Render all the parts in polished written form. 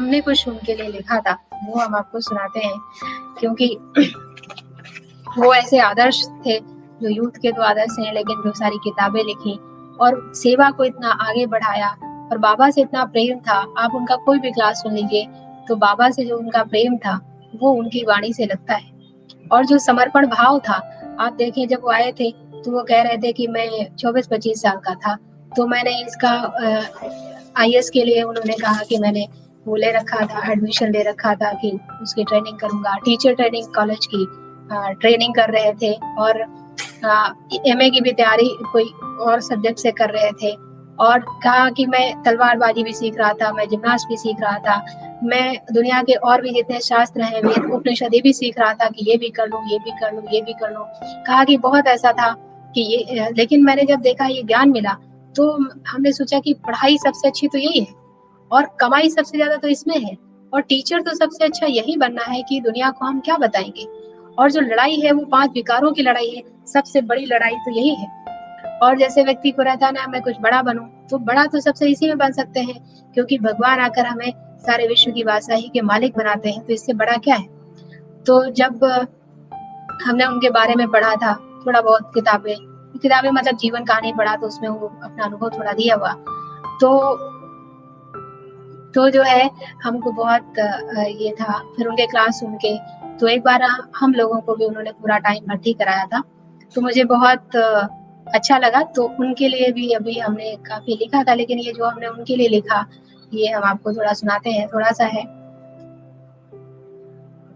हमने कुछ उनके लिए लिखा था, वो हम आपको सुनाते हैं, क्योंकि वो ऐसे आदर्श थे जो यूथ के तो आदर्श हैं, लेकिन जो सारी किताबें लिखी और सेवा को इतना आगे बढ़ाया और बाबा से इतना प्रेम था। आप उनका कोई भी क्लास सुन लीजिए तो बाबा से जो उनका प्रेम था वो उनकी वाणी से लगता है। और जो समर्पण भाव था, आप देखिए जब वो आए थे तो वो कह रहे थे कि मैं 24-25 साल का था, तो मैंने इसका IAS के लिए उन्होंने कहा कि मैंने वो ले रखा था, एडमिशन ले रखा था कि उसकी ट्रेनिंग करूंगा। टीचर ट्रेनिंग कॉलेज की ट्रेनिंग कर रहे थे और MA की भी तैयारी कोई और सब्जेक्ट से कर रहे थे और कहा कि मैं तलवारबाजी भी सीख रहा था, मैं जिम्नास्ट भी सीख रहा था, मैं दुनिया के और भी जितने शास्त्र हैं, वेद उपनिषद भी सीख रहा था कि ये भी कर लूं, ये भी कर लूं, ये भी कर लूं। कहा कि बहुत ऐसा था कि ये, लेकिन मैंने जब देखा ये ज्ञान मिला तो हमने सोचा कि पढ़ाई सबसे अच्छी तो यही है और कमाई सबसे ज्यादा तो इसमें है और टीचर तो सबसे अच्छा यही बनना है कि दुनिया को हम क्या बताएंगे। और जो लड़ाई है वो 5 विकारों की लड़ाई है, सबसे बड़ी लड़ाई तो यही है। और जैसे व्यक्ति को रहता है ना मैं कुछ बड़ा बनूं, तो बड़ा तो सबसे इसी में बन सकते हैं, क्योंकि भगवान आकर हमें सारे विश्व की बादशाही के मालिक बनाते हैं, तो इससे बड़ा क्या है। तो जब हमने उनके बारे में पढ़ा था थोड़ा बहुत, किताबें मतलब जीवन कहानी पढ़ा, तो उसमें वो अपना अनुभव थोड़ा दिया हुआ, तो जो है हमको बहुत ये था। फिर उनके क्लास सुन के तो एक बार हम लोगों को भी उन्होंने पूरा टाइम भर्ती कराया था, तो मुझे बहुत अच्छा लगा। तो उनके लिए भी अभी हमने काफी लिखा था, लेकिन ये जो हमने उनके लिए लिखा ये हम आपको थोड़ा सुनाते हैं। थोड़ा सा है,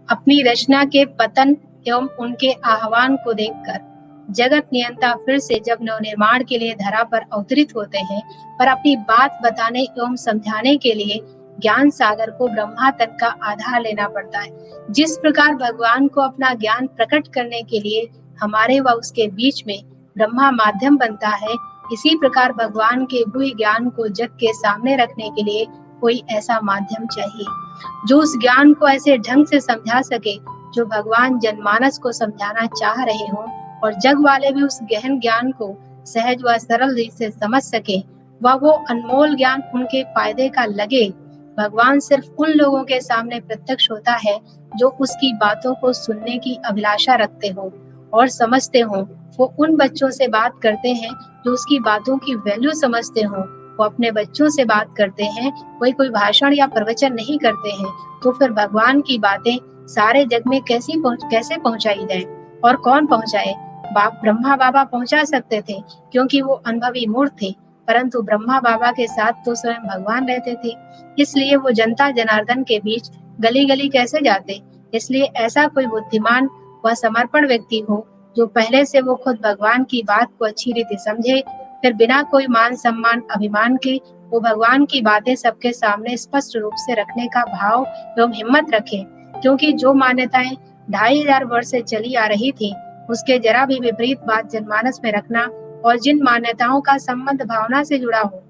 अपनी रचना के पतन एवं उनके आह्वान को देखकर जगत नियंता फिर से जब नवनिर्माण के लिए धरा पर अवतरित होते हैं, पर अपनी बात बताने एवं समझाने के लिए ज्ञान सागर को ब्रह्मा तक का आधार लेना पड़ता है। जिस प्रकार भगवान को अपना ज्ञान प्रकट करने के लिए हमारे व उसके बीच में ब्रह्मा माध्यम बनता है, इसी प्रकार भगवान के गुह्य ज्ञान को जग के सामने रखने के लिए कोई ऐसा माध्यम चाहिए जो उस ज्ञान को ऐसे ढंग से समझा सके जो भगवान जनमानस को समझाना चाह रहे हों और जग वाले भी उस गहन ज्ञान को सहज व सरल रीत से समझ सके व वो अनमोल ज्ञान उनके फायदे का लगे। भगवान सिर्फ उन लोगों के सामने प्रत्यक्ष होता है जो उसकी बातों को सुनने की अभिलाषा रखते हो और समझते हो। वो उन बच्चों से बात करते हैं जो उसकी बातों की वैल्यू समझते हो। वो अपने बच्चों से बात करते हैं, कोई भाषण या प्रवचन नहीं करते हैं। तो फिर भगवान की बातें सारे जग में कैसे पहुंचाई जाए और कौन पहुंचाए। ब्रह्मा बाबा पहुंचा सकते थे क्योंकि वो अनुभवी मूर्त थे, परंतु ब्रह्मा बाबा के साथ तो स्वयं भगवान रहते थे, इसलिए वो जनता जनार्दन के बीच गली गली कैसे जाते। इसलिए ऐसा कोई बुद्धिमान व समर्पण व्यक्ति हो जो पहले से वो खुद भगवान की बात को अच्छी रीति समझे, फिर बिना कोई मान सम्मान अभिमान के वो भगवान की बातें सबके सामने स्पष्ट रूप से रखने का भाव एवं हिम्मत रखे। क्योंकि जो मान्यताएं 2500 वर्ष से चली आ रही थी उसके जरा भी विपरीत बात जनमानस में रखना और जिन मान्यताओं का संबंध भावना से जुड़ा हो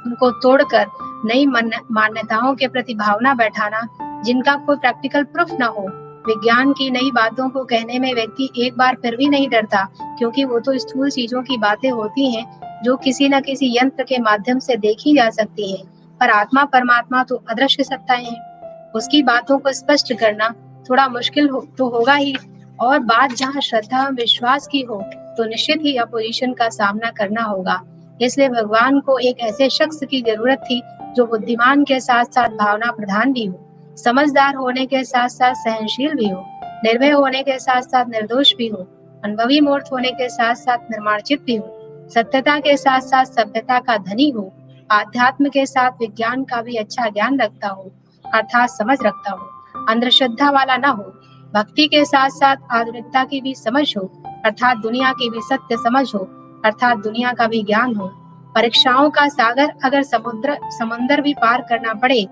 उनको तोड़कर नई मान्यताओं के प्रति भावना बैठाना जिनका कोई प्रैक्टिकल प्रूफ न हो। विज्ञान की नई बातों को कहने में व्यक्ति एक बार फिर भी नहीं डरता, क्योंकि वो तो स्थूल चीजों की बातें होती हैं जो किसी न किसी यंत्र के माध्यम से देखी जा सकती है। पर आत्मा परमात्मा तो अदृश्य सत्ताएं हैं, उसकी बातों को स्पष्ट करना थोड़ा मुश्किल तो होगा ही, और बात जहाँ श्रद्धा विश्वास की हो तो निश्चित ही अपोजिशन का सामना करना होगा। इसलिए भगवान को एक ऐसे शख्स की जरूरत थी जो बुद्धिमान के साथ साथ भावना प्रधान भी हो, समझदार होने के साथ साथ सहनशील भी हो, निर्भय होने के साथ साथ निर्दोष भी हो, अनुभवी मूर्त होने के साथ साथ निर्माणचित भी हो, सत्यता के साथ साथ सभ्यता का धनी हो, आध्यात्म के साथ विज्ञान का भी अच्छा ज्ञान रखता हो अर्थात समझ रखता हो, अंधश्रद्धा वाला न हो, भक्ति के साथ साथ आधुनिकता की भी समझ हो अर्थात दुनिया की भी सत्य समझ हो अर्थात दुनिया का भी ज्ञान हो। परीक्षाओं का सागर अगर समुद्र भी पार करना पड़े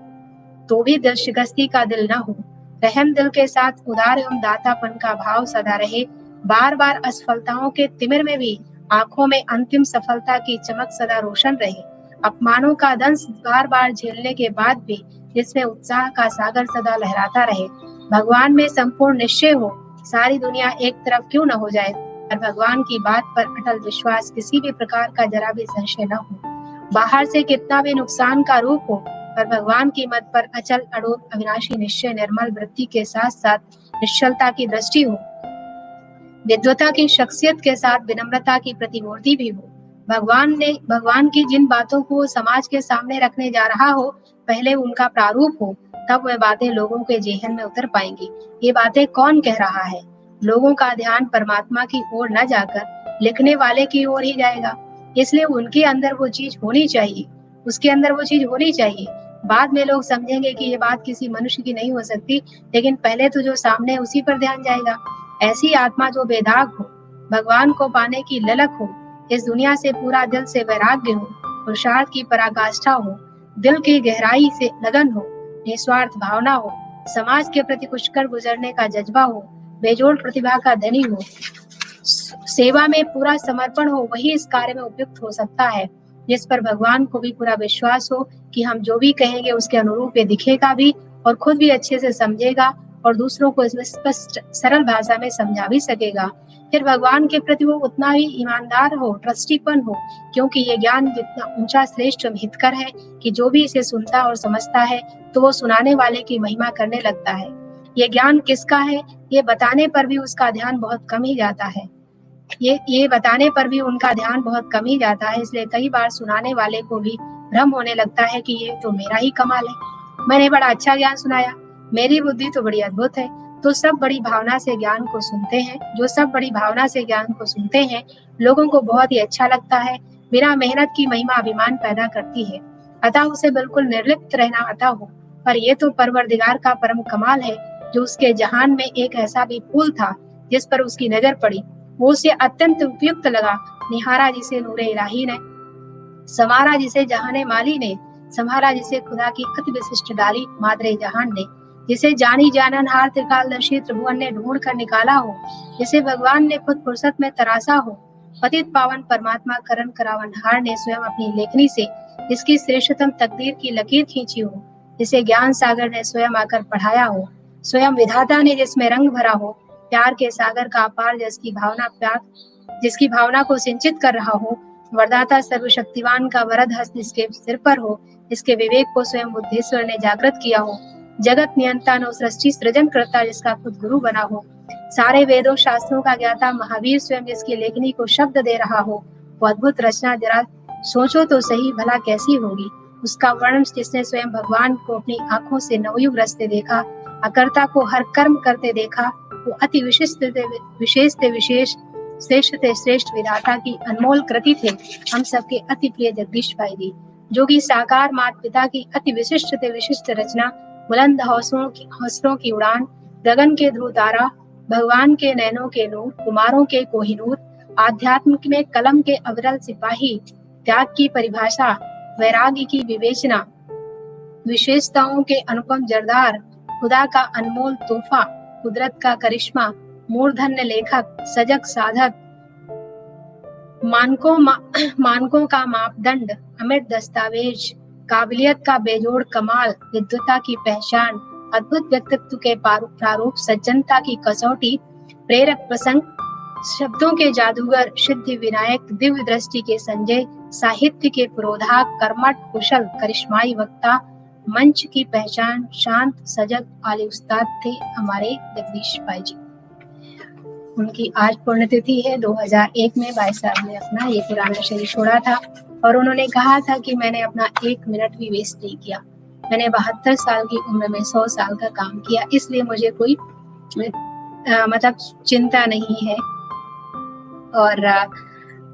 तो भी दिल शिकस्ती का दिल न हो। रहम दिल के साथ उदार एवं दातापन का भाव सदा रहे। बार बार असफलताओं के तिमिर में भी आंखों में अंतिम सफलता की चमक सदा रोशन रहे। अपमानों का दंश बार बार झेलने के बाद भी जिसमें उत्साह का सागर सदा लहराता रहे। भगवान में संपूर्ण निश्चय हो, सारी दुनिया एक तरफ क्यों न हो जाए, और भगवान की बात पर अटल विश्वास, किसी भी प्रकार का जरा भी संशय न हो। बाहर से कितना भी नुकसान का रूप हो, पर भगवान की मत पर अचल अड़ोर अविनाशी निश्चय निर्मल वृत्ति के साथ साथ निश्चलता की दृष्टि हो, विद्वता की शख्सियत के साथ विनम्रता की प्रतिमूर्ति भी हो। भगवान की जिन बातों को समाज के सामने रखने जा रहा हो, पहले उनका प्रारूप हो, तब वह बातें लोगों के जेहन में उतर पाएंगी। ये बातें कौन कह रहा है? लोगों का ध्यान परमात्मा की ओर न जाकर लिखने वाले की ओर ही जाएगा। इसलिए उनके अंदर वो चीज होनी चाहिए, उसके अंदर वो चीज होनी चाहिए। बाद में लोग समझेंगे कि ये बात किसी मनुष्य की नहीं हो सकती, लेकिन पहले तो जो सामने है उसी पर ध्यान जाएगा। ऐसी आत्मा जो बेदाग हो, भगवान को पाने की ललक हो, इस दुनिया से पूरा दिल से वैराग्य हो, पुरुषार्थ की पराकाष्ठा हो, दिल की गहराई से लगन हो, निस्वार्थ भावना हो, समाज के प्रति कुछ कर गुजरने का जज्बा हो, बेजोड़ प्रतिभा का धनी हो, सेवा में पूरा समर्पण हो, वही इस कार्य में उपयुक्त हो सकता है, जिस पर भगवान को भी पूरा विश्वास हो कि हम जो भी कहेंगे उसके अनुरूप ये दिखेगा भी और खुद भी अच्छे से समझेगा और दूसरों को इसमें स्पष्ट सरल भाषा में समझा भी सकेगा। फिर भगवान के प्रति वो उतना ही ईमानदार हो, ट्रस्टीपन हो, क्योंकि ये ज्ञान जितना ऊंचा श्रेष्ठ हितकर है कि जो भी इसे सुनता और समझता है तो वो सुनाने वाले की महिमा करने लगता है। ये ज्ञान किसका है, ये बताने पर भी उसका ध्यान बहुत कम ही जाता है। ये बताने पर भी उनका ध्यान बहुत कम ही जाता है। इसलिए कई बार सुनाने वाले को भी भ्रम होने लगता है कि ये तो मेरा ही कमाल है, मैंने बड़ा अच्छा ज्ञान सुनाया, मेरी बुद्धि तो बड़ी अद्भुत है। तो सब बड़ी भावना से ज्ञान को सुनते हैं, जो सब बड़ी भावना से ज्ञान को सुनते हैं, लोगों को बहुत ही अच्छा लगता है। बिना मेहनत की महिमा अभिमान पैदा करती है, अतः उसे बिल्कुल निर्लिप्त रहना आता हो। पर यह तो परवरदिगार का परम कमाल है, जो उसके जहान में एक ऐसा भी फूल था जिस पर उसकी नजर पड़ी, वो उसे अत्यंत उपयुक्त लगा। निहारा जिसे नूरे इलाही ने, संवारा जिसे जहाने माली ने, संभाला जिसे खुदा की अति विशिष्ट डाली मादरे जहान ने, जिसे जानी जाननहार त्रिकालदर्शी त्रिभुवन ने ढूंढ कर निकाला हो, जिसे भगवान ने खुद फुर्सत में तरासा हो, पतित पावन परमात्मा करण करावनहार ने स्वयं अपनी लेखनी से जिसकी श्रेष्ठतम तकदीर की लकीर खींची हो, जिसे ज्ञान सागर ने स्वयं आकर पढ़ाया हो, स्वयं विधाता ने जिसमें रंग भरा हो, प्यार के सागर का अपार जिसकी भावना को सिंचित कर रहा हो, वरदाता सर्वशक्तिवान का वरद हस्त जिसके सिर पर हो, इसके विवेक को स्वयं बुद्धेश्वर ने जागृत किया हो, जगत नियंता नो सृष्टि सृजन करता जिसका खुद गुरु बना हो, सारे वेदों शास्त्रों का ज्ञाता महावीर स्वयं जिसकी लेखनी को शब्द दे रहा हो, वो अद्भुत रचना जरा सोचो तो सही भला कैसी होगी। उसका वर्णन जिसने स्वयं भगवान को अपनी आंखों से नवयुग रचते देखा, अकर्ता को हर कर्म करते देखा, वो अति विशेष श्रेष्ठ विधाता की अनमोल कृति थे। हम सबके अति प्रिय जगदीश भाई जी, जो कि साकार माता पिता की अति विशिष्ट रचना, बुलंद हौसलों की उड़ान, गगन के ध्रुव तारा, भगवान के नैनों के नूर, कुमारों के कोहिनूर, आध्यात्म में कलम के अविरल सिपाही, त्याग की परिभाषा, वैराग्य की विवेचना, विशेषताओं के अनुपम जरदार, खुदा का अनमोल तोहफा, कुदरत का करिश्मा, मूर्धन्य लेखक, सजग साधक, मानकों का मापदंड, अमिट दस्तावेज, काबिलियत का बेजोड़ कमाल, विद्वता की पहचान, अद्भुत व्यक्तित्व के प्रारूप, सज्जनता की कसौटी, प्रेरक प्रसंग, शब्दों के जादूगर, सिद्धि विनायक, दिव्य दृष्टि के संजय, साहित्य के पुरोधा, कर्मठ कुशल, करिश्माई वक्ता, मंच की पहचान, शांत सजग आले उस्ताद थे हमारे जगदीश भाई जी। उनकी आज पुण्यतिथि है। 2001 में भाई साहब ने अपना ये पुराना शरीर छोड़ा था और उन्होंने कहा था कि मैंने अपना 1 मिनट भी वेस्ट नहीं किया। मैंने 72 साल की उम्र में 100 साल का काम किया, इसलिए मुझे कोई मतलब चिंता नहीं है। और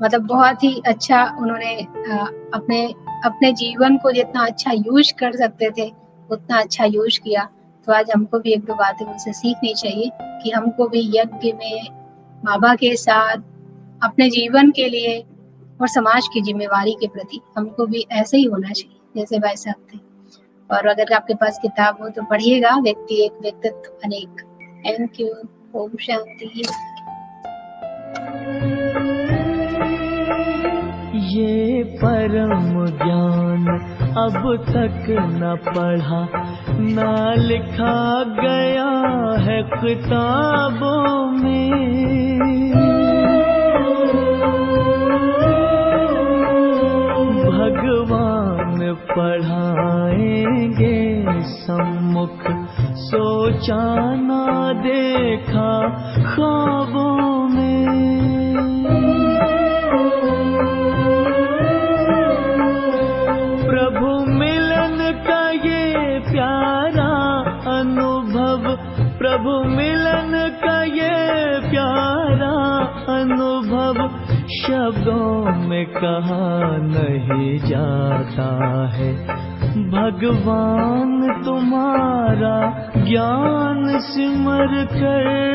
मतलब बहुत ही अच्छा उन्होंने अपने जीवन को जितना अच्छा यूज कर सकते थे उतना अच्छा यूज किया। तो आज हमको भी 1-2 बातें उनसे सीखनी चाहिए कि हमको भी यज्ञ में बाबा के साथ अपने जीवन के लिए और समाज की जिम्मेवारी के प्रति हमको भी ऐसे ही होना चाहिए जैसे भाई साहब थे। और अगर आपके पास किताब हो तो पढ़िएगा, व्यक्ति एक व्यक्तित्व अनेक। Thank you. ओम शांति। ये परम ज्ञान अब तक न पढ़ा न लिखा गया है किताबों में, भगवान पढ़ाए सोचा ना देखा ख्वाबों में। प्रभु मिलन का ये प्यारा अनुभव, प्रभु मिलन का ये प्यारा अनुभव शब्दों में कहा नहीं जाता है। भगवान तुम्हारा ज्ञान सिमर कर